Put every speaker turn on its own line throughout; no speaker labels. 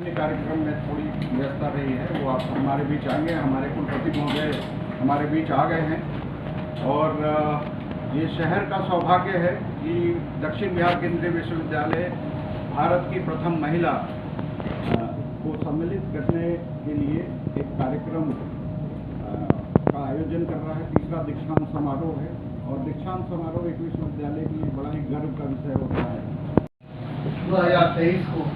अन्य कार्यक्रम में थोड़ी व्यस्तता रही है, वो आप हमारे बीच आएंगे। हमारे कुलपति महोदय हमारे बीच आ गए हैं और ये शहर का सौभाग्य है कि दक्षिण बिहार केंद्रीय विश्वविद्यालय भारत की प्रथम महिला को सम्मिलित करने के लिए एक कार्यक्रम का आयोजन कर रहा है। तीसरा दीक्षांत समारोह है और दीक्षांत समारोह एक विश्वविद्यालय के लिए बड़ा ही गर्व का विषय होता है।
2023 को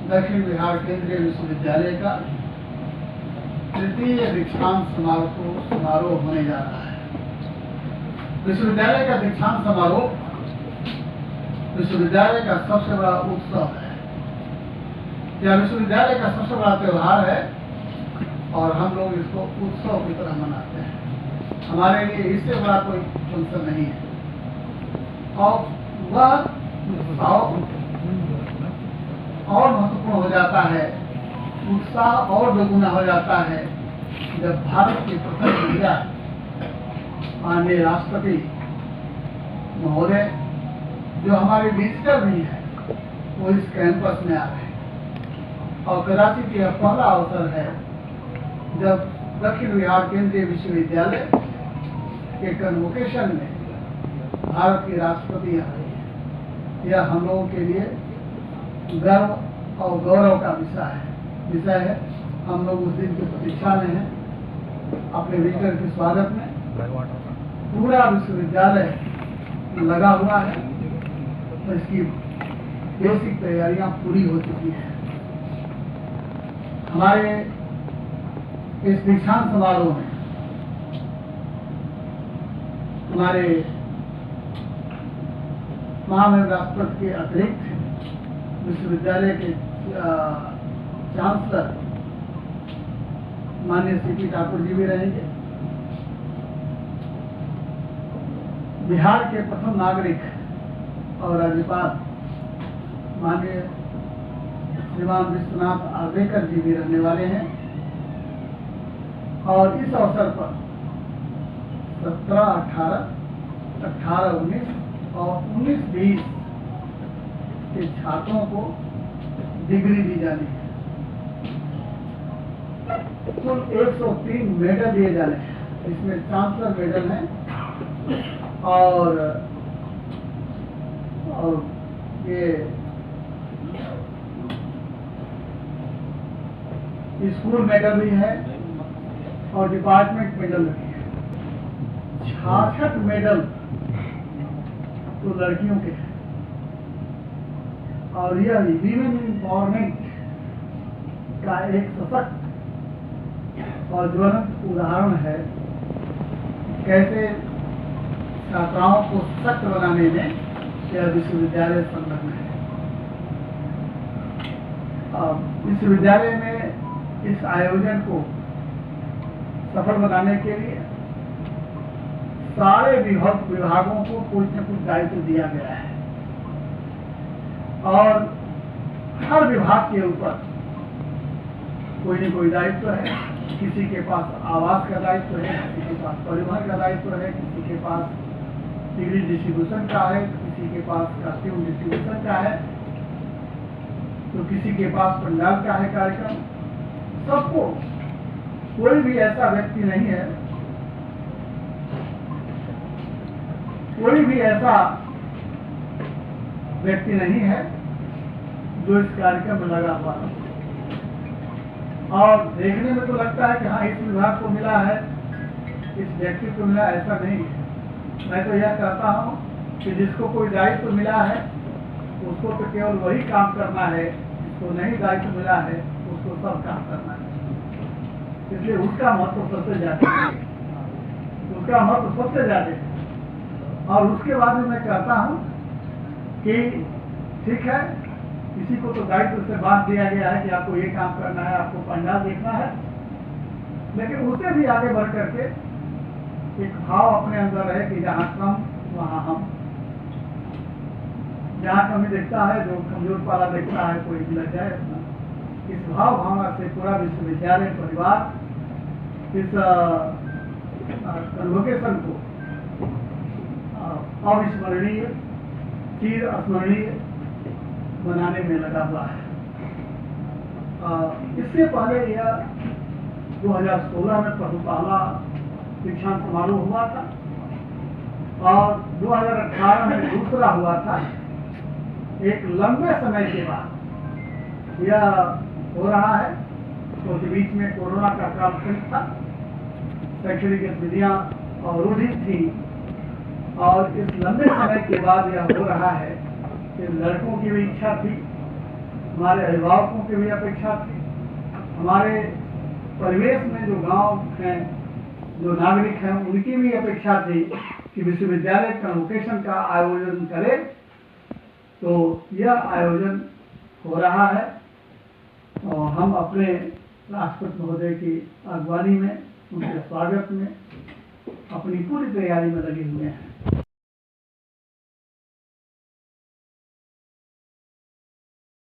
दक्षिण बिहार केंद्रीय विश्वविद्यालय का तृतीय दीक्षांत समारोह होने जा रहा है। विश्वविद्यालय का दीक्षांत समारोह विश्वविद्यालय का सबसे बड़ा उत्सव है। यह विश्वविद्यालय का सबसे बड़ा त्योहार है और हम लोग इसको उत्सव की तरह मनाते हैं। हमारे लिए इससे बड़ा कोई फंक्शन नहीं है और वह और महत्वपूर्ण हो जाता है, उत्साह और दोगुना हो जाता है जब भारत की प्रथम महिला माननीय राष्ट्रपति महोदय जो हमारे विजिटर भी हैं वो इस कैंपस में आ रहे हैं। और कदाचित यह पहला अवसर है जब दक्षिण बिहार केंद्रीय विश्वविद्यालय के कन्वोकेशन में भारत की राष्ट्रपति आ रही है। यह हम लोगों के लिए गर्व और गौरव का विषय है। हम लोग उस दिन की प्रतीक्षा में हैं। अपने विजिटर के स्वागत में पूरा विश्वविद्यालय लगा हुआ है तो इसकी बेसिक तैयारियां पूरी हो चुकी हैं। हमारे इस दीक्षांत समारोह में हमारे महामहिम राष्ट्रपति के अतिरिक्त विश्वविद्यालय के चांसलर माननीय सीपी ठाकुर जी भी रहेंगे। बिहार के प्रथम नागरिक और राज्यपाल माननीय श्रीमान विश्वनाथ आर्वेकर जी भी रहने वाले हैं। और इस अवसर पर 17, 18, 19 और 19-20 के छात्रों को डिग्री दी जानी है। कुल 103 मेडल दिए जाने हैं। इसमें चांसलर मेडल है और ये स्कूल मेडल भी है और डिपार्टमेंट मेडल भी है। 66 मेडल तो लड़कियों के हैं और यह वीमेन एम्पावरमेंट का एक सशक्त और ज्वलंत उदाहरण है कैसे छात्राओं को सशक्त बनाने में यह विश्वविद्यालय संलग्न है। विश्वविद्यालय में इस आयोजन को सफल बनाने के लिए सारे विभागों को कुछ न कुछ दायित्व दिया गया है और हर विभाग के ऊपर कोई न कोई दायित्व है। किसी के पास आवास का दायित्व है, किसी के पास परिवहन का दायित्व है, किसी के पास डिग्री डिस्ट्रीब्यूशन का है, किसी के पास कॉस्ट्यूम डिस्ट्रीब्यूशन का है, तो किसी के पास पंडाल का है कार्यक्रम। सबको कोई भी ऐसा व्यक्ति नहीं है, कोई भी ऐसा व्यक्ति नहीं है जो इस कार्यक्रम में लगा हुआ है। और देखने में तो लगता है कि हाँ इस विभाग को मिला है, इस व्यक्ति को मिला, ऐसा नहीं है। मैं तो यह कहता हूँ कि जिसको कोई दायित्व मिला है उसको तो केवल वही काम करना है, जिसको नहीं दायित्व मिला है उसको सब काम करना है। इसलिए उसका महत्व सबसे ज्यादा है, उसका महत्व सबसे ज्यादा है। और उसके बाद में मैं कहता हूँ कि ठीक है, किसी को तो दायित्व से बांध दिया गया है कि आपको ये काम करना है, आपको पंडाल देखना है, लेकिन उससे भी आगे बढ़ करके एक भाव अपने अंदर है कि जहाँ कम वहाँ हम। जहाँ कमी देखता है, जो कमजोर पाला देखता है, कोई भी लग जाए अपना। इस भाव भावना से पूरा विश्वविद्यालय परिवार इस कन्वोकेशन को अविस्मरणीय, चिर स्मरणीय बनाने में लगा हुआ है। इससे पहले यह 2016 में पहला दीक्षांत समारोह हुआ था और 2018 में दूसरा हुआ था। एक लंबे समय के बाद यह हो रहा है, क्योंकि बीच में कोरोना का काल था, शैक्षणिक गतिविधियां अवरोधित थी और इस लंबे समय के बाद यह हो रहा है कि लड़कों की भी इच्छा थी, हमारे अभिभावकों की भी अपेक्षा थी, हमारे परिवेश में जो गांव हैं, जो नागरिक हैं, उनकी भी अपेक्षा थी कि विश्वविद्यालय कन्वोकेशन का आयोजन करे। तो यह आयोजन हो रहा है और हम अपने राष्ट्रपति महोदय की अगवानी में, उनके स्वागत में अपनी पूरी तैयारी में लगे हुए हैं।